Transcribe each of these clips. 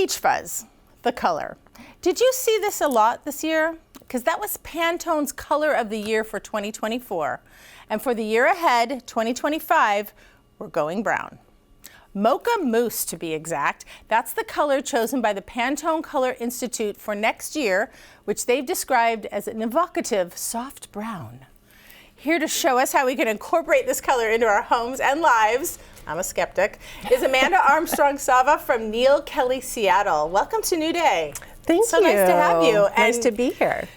Peach Fuzz, the color. Did you see this a lot this year? Because that was Pantone's color of the year for 2024. And for the year ahead, 2025, we're going brown. Mocha Mousse, to be exact. That's the color chosen by the Pantone Color Institute for next year, which they've described as an evocative soft brown. Here to show us how we can incorporate this color into our homes and lives, I'm a skeptic, is Amanda Armstrong Sava from Neil Kelly, Seattle. Welcome to New Day. Thank you. So nice to have you. Nice to be here.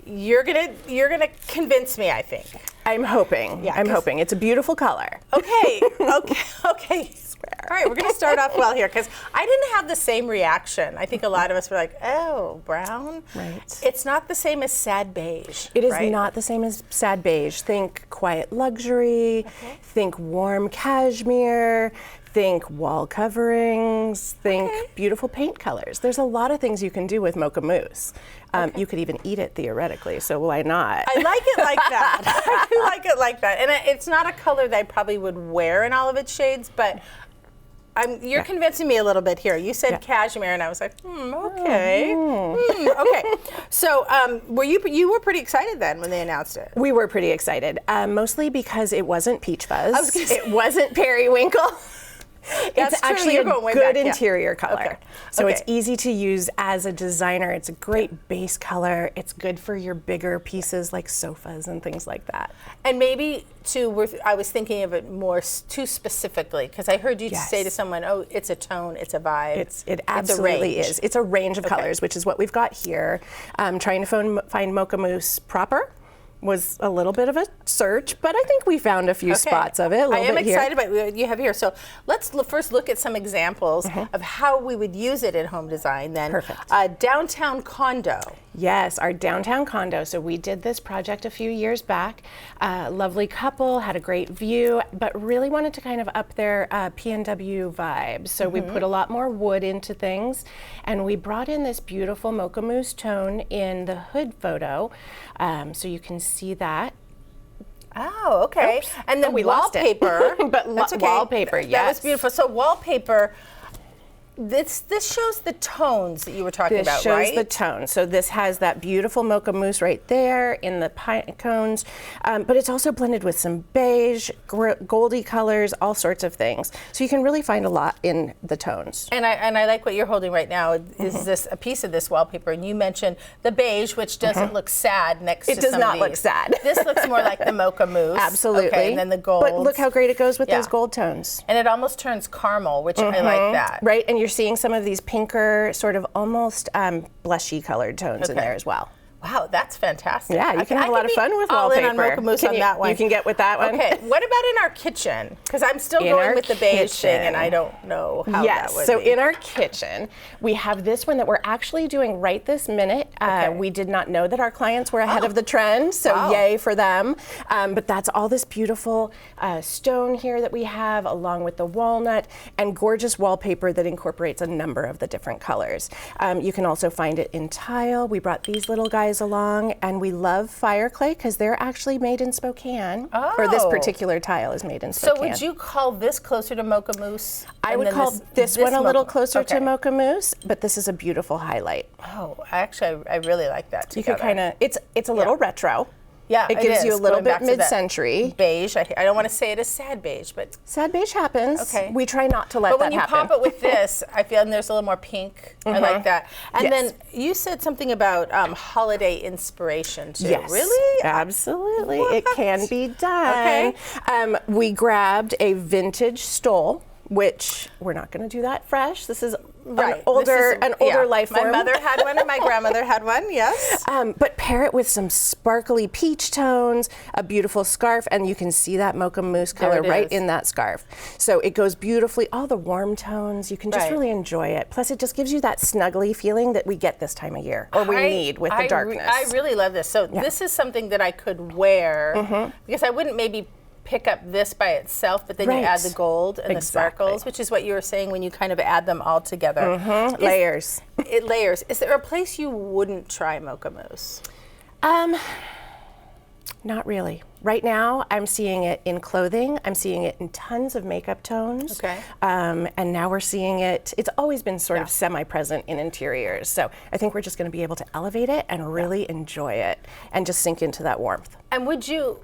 You're gonna convince me, I think. I'm hoping. Yeah, I'm hoping. It's a beautiful color. Okay. All right, we're going to start off well here because I didn't have the same reaction. I think a lot of us were like, oh, brown? Right. It's not the same as sad beige. It is right? not the same as sad beige. Think quiet luxury, think warm cashmere, think wall coverings, think beautiful paint colors. There's a lot of things you can do with Mocha Mousse. You could even eat it theoretically, so why not? I like it like that. I do like it like that. And it's not a color that I probably would wear in all of its shades, but you're convincing me a little bit here. You said cashmere, and I was like, okay. Okay. So you were pretty excited then when they announced it. We were pretty excited, mostly because it wasn't Peach Fuzz. I was gonna say. It wasn't Periwinkle. That's it's actually true. a Going way good back. interior color. Okay. So it's easy to use as a designer. It's a great base color. It's good for your bigger pieces like sofas and things like that. And maybe too, I was thinking of it more too specifically because I heard you say to someone, "Oh, it's a tone, it's a vibe." It absolutely it's a range. is. It's a range of colors, which is what we've got here. Trying to find Mocha Mousse proper was a little bit of a search, but I think we found a few spots of it. I am excited about what you have here. So let's first look at some examples of how we would use it in home design then. Perfect. Downtown condo. Yes, our downtown condo. So we did this project a few years back. Lovely couple, had a great view, but really wanted to kind of up their P&W vibe. So we put a lot more wood into things, and we brought in this beautiful Mocha Mousse tone in the hood photo. So you can see that. Oh, okay. Oops. And then wallpaper. But that's okay. wallpaper, yes. That was beautiful. So wallpaper. This shows the tones that you were talking about, right? This shows the tone. So this has that beautiful Mocha Mousse right there in the pine cones, but it's also blended with some beige, goldy colors, all sorts of things. So you can really find a lot in the tones. And I like what you're holding right now. Is this a piece of this wallpaper? And you mentioned the beige, which doesn't look sad next to some of these. It does not look sad. This looks more like the Mocha Mousse. Absolutely. Okay, and then the gold. But look how great it goes with those gold tones. And it almost turns caramel, which I like that. Right, and you're seeing some of these pinker, sort of almost blushy colored tones in there as well. Wow, that's fantastic. Yeah, you can have a lot of fun with wallpaper. On Mocha Mousse on that one. You can get with that one. Okay, what about in our kitchen? Because I'm still going with the beige thing, and I don't know how that would be. In our kitchen, we have this one that we're actually doing right this minute. We did not know that our clients were ahead of the trend, so yay for them. But that's all this beautiful stone here that we have, along with the walnut, and gorgeous wallpaper that incorporates a number of the different colors. You can also find it in tile. We brought these little guys along, and we love fire clay because they're actually made in Spokane. Or this particular tile is made in Spokane. So would you call this closer to Mocha Mousse? I would call this one a little closer to Mocha Mousse, but this is a beautiful highlight. Oh, actually, I really like that together. You could kind of, it's a little retro. Yeah, it gives you a little bit mid-century. Beige. I don't want to say it as sad beige, but sad beige happens. Okay. We try not to let that happen. But when you pop it with this, I feel there's a little more pink. I like that. And then you said something about holiday inspiration too. Yes. Really? Absolutely. It can be done. Okay. We grabbed a vintage stole, which we're not going to do that fresh. This is an older life form. My mother had one and my grandmother had one, yes. But pair it with some sparkly peach tones, a beautiful scarf, and you can see that Mocha Mousse color right in that scarf. So it goes beautifully, all the warm tones, you can just really enjoy it. Plus it just gives you that snuggly feeling that we get this time of year, or we need with the darkness. I really love this. So this is something that I could wear, because I wouldn't maybe pick up this by itself, but then you add the gold and the sparkles, which is what you were saying when you kind of add them all together. Layers. Layers. Is there a place you wouldn't try Mocha Mousse? Not really. Right now, I'm seeing it in clothing. I'm seeing it in tons of makeup tones. Okay. And now we're seeing it, it's always been sort of semi-present in interiors. So I think we're just going to be able to elevate it and really enjoy it and just sink into that warmth. And would you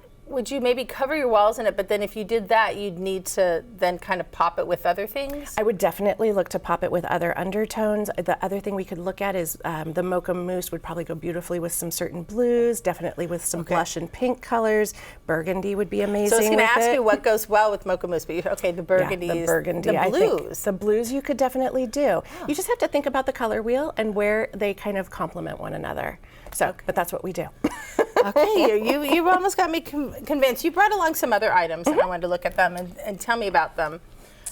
maybe cover your walls in it, but then if you did that, you'd need to then kind of pop it with other things? I would definitely look to pop it with other undertones. The other thing we could look at is the Mocha Mousse would probably go beautifully with some certain blues, definitely with some blush and pink colors. Burgundy would be amazing. So I was going to ask it. you what goes well with Mocha Mousse, but okay, the burgundy, the burgundy, the I blues. think the blues you could definitely do. You just have to think about the color wheel and where they kind of complement one another. So, but that's what we do. Okay, you almost got me convinced. You brought along some other items, and I wanted to look at them and tell me about them.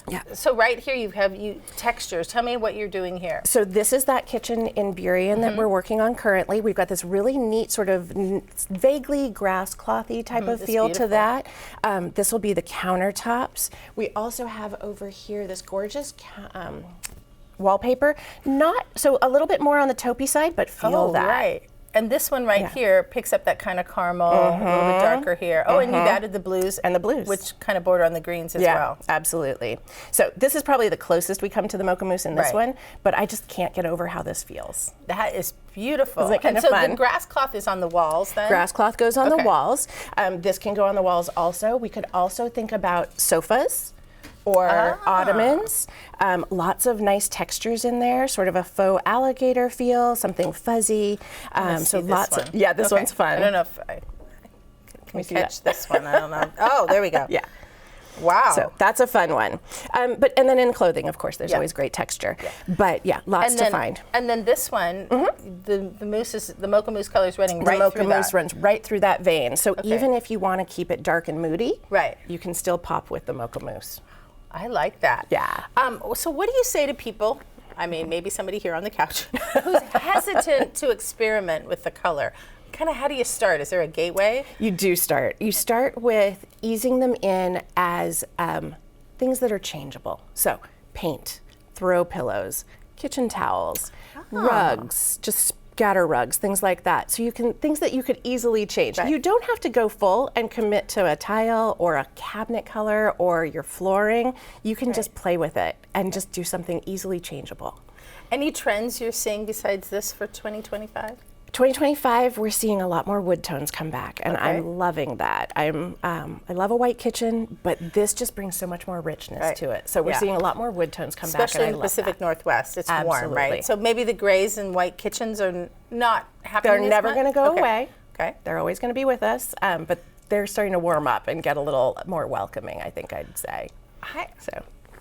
Yeah. So right here you have textures. Tell me what you're doing here. So this is that kitchen in Burien that we're working on currently. We've got this really neat sort of vaguely grass clothy type of feel to that. This will be the countertops. We also have over here this gorgeous wallpaper. Not so a little bit more on the taupey side, but feel that. Right. And this one right here picks up that kind of caramel, a little bit darker here. Oh, and you've added the blues. And the blues. Which kind of border on the greens as well. Yeah, absolutely. So this is probably the closest we come to the Mocha Mousse in this one, but I just can't get over how this feels. That is beautiful. Isn't it kind of so fun? The grass cloth is on the walls then? Grass cloth goes on the walls. This can go on the walls also. We could also think about sofas or ottomans. Lots of nice textures in there, sort of a faux alligator feel, something fuzzy. So lots of, this one's fun. I don't know if I can catch this one. I don't know. Oh, there we go. Yeah. Wow. So that's a fun one. And then in clothing, of course, there's always great texture. But lots to find. And then this one, the mousse is, the Mocha Mousse color is running right through that. The Mocha Mousse runs right through that vein. So even if you want to keep it dark and moody, you can still pop with the Mocha Mousse. I like that. Yeah. So what do you say to people, I mean, maybe somebody here on the couch, who's hesitant to experiment with the color? Kind of how do you start? Is there a gateway? You do start. You start with easing them in as things that are changeable. So paint, throw pillows, kitchen towels, rugs, just scatter rugs, things like that. So you can, things that you could easily change. You don't have to go full and commit to a tile or a cabinet color or your flooring. You can just play with it and just do something easily changeable. Any trends you're seeing besides this for 2025? 2025, we're seeing a lot more wood tones come back, and I'm loving that. I love a white kitchen, but this just brings so much more richness to it. So we're seeing a lot more wood tones come back, especially in the Pacific Northwest. It's warm, right? So maybe the grays and white kitchens are not happening. They're never going to go away. Okay. They're always going to be with us, but they're starting to warm up and get a little more welcoming, I think I'd say.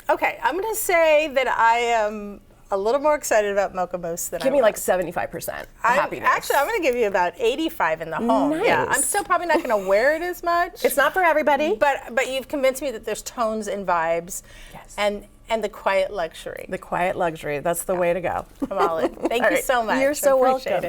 Okay, I'm going to say that I am a little more excited about Mocha Mousse than Give me like 75% happiness. Actually, I'm going to give you about 85 in the home. Nice. Yeah, I'm still probably not going to wear it as much. It's not for everybody. But you've convinced me that there's tones and vibes. Yes. And the quiet luxury. The quiet luxury. That's the way to go. I'm all in. Thank you so much. You're so welcome.